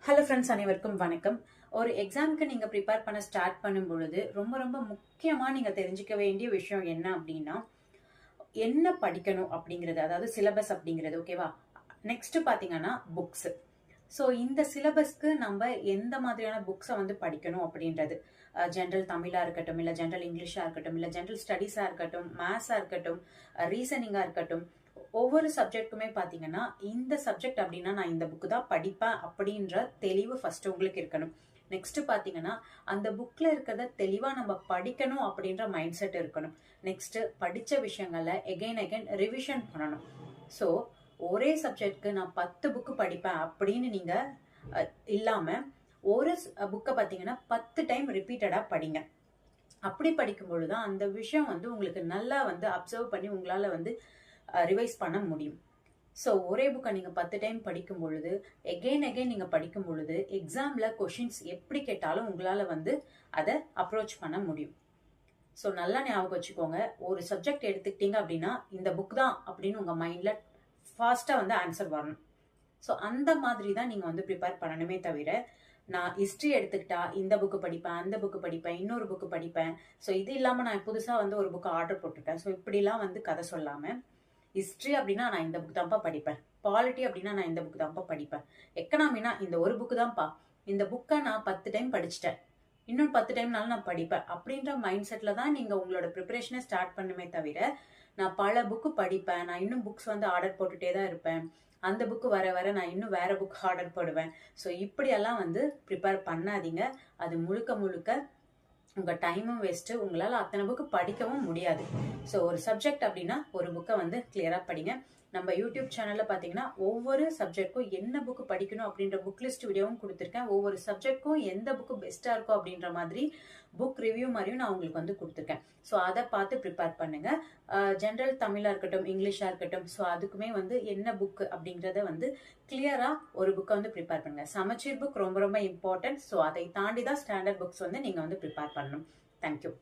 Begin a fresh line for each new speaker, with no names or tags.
Hello friends, அனைவருக்கும் வணக்கம். ஒரு எக்ஸாமுக்கு நீங்கள் ப்ரிப்பேர் பண்ண ஸ்டார்ட் பண்ணும் பொழுது ரொம்ப ரொம்ப முக்கியமாக நீங்கள் தெரிஞ்சுக்க வேண்டிய விஷயம் என்ன அப்படின்னா, என்ன படிக்கணும் அப்படிங்கிறது, அதாவது சிலபஸ் அப்படிங்கிறது. ஓகேவா? நெக்ஸ்ட் பார்த்தீங்கன்னா புக்ஸ். ஸோ இந்த சிலபஸ்க்கு நம்ம எந்த மாதிரியான புக்ஸை வந்து படிக்கணும் அப்படின்றது, ஜென்ரல் தமிழாக இருக்கட்டும், இல்லை ஜென்ரல் இங்கிலீஷாக இருக்கட்டும், இல்லை ஜென்ரல் ஸ்டடீஸாக இருக்கட்டும், மேத்ஸாக இருக்கட்டும், ரீசனிங்காக இருக்கட்டும், ஒவ்வொரு சப்ஜெக்ட்டுமே பார்த்தீங்கன்னா இந்த சப்ஜெக்ட் அப்படின்னா நான் இந்த புக்கு தான் படிப்பேன் அப்படின்ற தெளிவு ஃபர்ஸ்ட் உங்களுக்கு இருக்கணும். நெக்ஸ்ட் பார்த்தீங்கன்னா அந்த புக்ல இருக்கிறத தெளிவா நம்ம படிக்கணும் அப்படின்ற மைண்ட் செட் இருக்கணும். நெக்ஸ்ட் படிச்ச விஷயங்களை எகைன் ரிவிஷன் பண்ணணும். ஸோ ஒரே சப்ஜெக்ட்க்கு நான் 10 புக்கு படிப்பேன் அப்படின்னு நீங்க இல்லாம ஒரு புக்கை பார்த்தீங்கன்னா 10 டைம் ரிப்பீட்டடா படிங்க. அப்படி படிக்கும் பொழுதுதான் அந்த விஷயம் வந்து உங்களுக்கு நல்லா வந்து அப்சர்வ் பண்ணி உங்களால வந்து ரிவைஸ் பண்ண முடியும். ஸோ ஒரே புக்கை நீங்கள் 10 டைம் படிக்கும் பொழுது எகெயின் நீங்கள் படிக்கும் பொழுது எக்ஸாமில் கொஷின்ஸ் எப்படி கேட்டாலும் உங்களால் வந்து அதை அப்ரோச் பண்ண முடியும். ஸோ நல்லா ஞாபகம் வச்சுக்கோங்க, ஒரு சப்ஜெக்ட் எடுத்துக்கிட்டீங்க அப்படின்னா இந்த புக் தான் அப்படின்னு உங்கள் மைண்டில் ஃபாஸ்ட்டாக வந்து ஆன்சர் வரணும். ஸோ அந்த மாதிரி தான் நீங்கள் வந்து ப்ரிப்பேர் பண்ணணுமே தவிர, நான் ஹிஸ்ட்ரி எடுத்துக்கிட்டா இந்த புக்கு படிப்பேன், அந்த புக்கு படிப்பேன், இன்னொரு புக்கு படிப்பேன், ஸோ இது இல்லாமல் நான் புதுசாக வந்து ஒரு புக்கு ஆர்டர் போட்டிருக்கேன், ஸோ இப்படிலாம் வந்து கதை சொல்லாமல், ஹிஸ்ட்ரி அப்படின்னா நான் இந்த புக் தான்ப்பா படிப்பேன், பாலிட்டி அப்படின்னா நான் இந்த புக் தான்ப்பா படிப்பேன், எக்கனாமினா இந்த ஒரு புக்கு தான்ப்பா, இந்த புக்கை நான் 10 டைம் படிச்சுட்டேன், இன்னும் 10 டைம்னாலும் நான் படிப்பேன் அப்படின்ற மைண்ட் செட்டில் தான் நீங்கள் உங்களோட ப்ரிப்பரேஷனை ஸ்டார்ட் பண்ணுமே தவிர, நான் பல புக்கு படிப்பேன், நான் இன்னும் புக்ஸ் வந்து ஆர்டர் போட்டுகிட்டே தான் இருப்பேன், அந்த புக்கு வர வர நான் இன்னும் வேற புக் ஆர்டர் போடுவேன், ஸோ இப்படியெல்லாம் வந்து ப்ரிப்பேர் பண்ணாதீங்க. அது முழுக்க முழுக்க உங்கள் டைமும் வேஸ்ட்டு, உங்களால் அத்தனை புக்கு படிக்கவும் முடியாது. ஸோ ஒரு சப்ஜெக்ட் அப்படின்னா ஒரு புக்கை வந்து கிளியராக படிங்க. நம்ம யூடியூப் சேனலில் பார்த்தீங்கன்னா ஒவ்வொரு சப்ஜெக்ட்க்கும் என்ன புக்கு படிக்கணும் அப்படின்ற புக் லிஸ்ட் வீடியோவும் கொடுத்துருக்கேன். ஒவ்வொரு சப்ஜெக்ட்க்கும் எந்த புக்கு பெஸ்ட்டாக இருக்கும் அப்படின்ற மாதிரி புக் ரிவ்யூ மாதிரியும் நான் உங்களுக்கு வந்து கொடுத்துருக்கேன். ஸோ அதை பார்த்து ப்ரிப்பேர் பண்ணுங்கள். ஜென்ரல் தமிழாக இருக்கட்டும், இங்கிலீஷாக இருக்கட்டும், ஸோ அதுக்குமே வந்து என்ன புக்கு அப்படிங்கிறத வந்து கிளியராக ஒரு புக்கை வந்து ப்ரிப்பேர் பண்ணுங்கள். சமச்சீர் புக் ரொம்ப ரொம்ப இம்பார்ட்டன்ட். ஸோ அதை தாண்டி தான் ஸ்டாண்டர்ட் புக்ஸ் வந்து நீங்கள் வந்து ப்ரிப்பேர் பண்ணணும். தேங்க்யூ.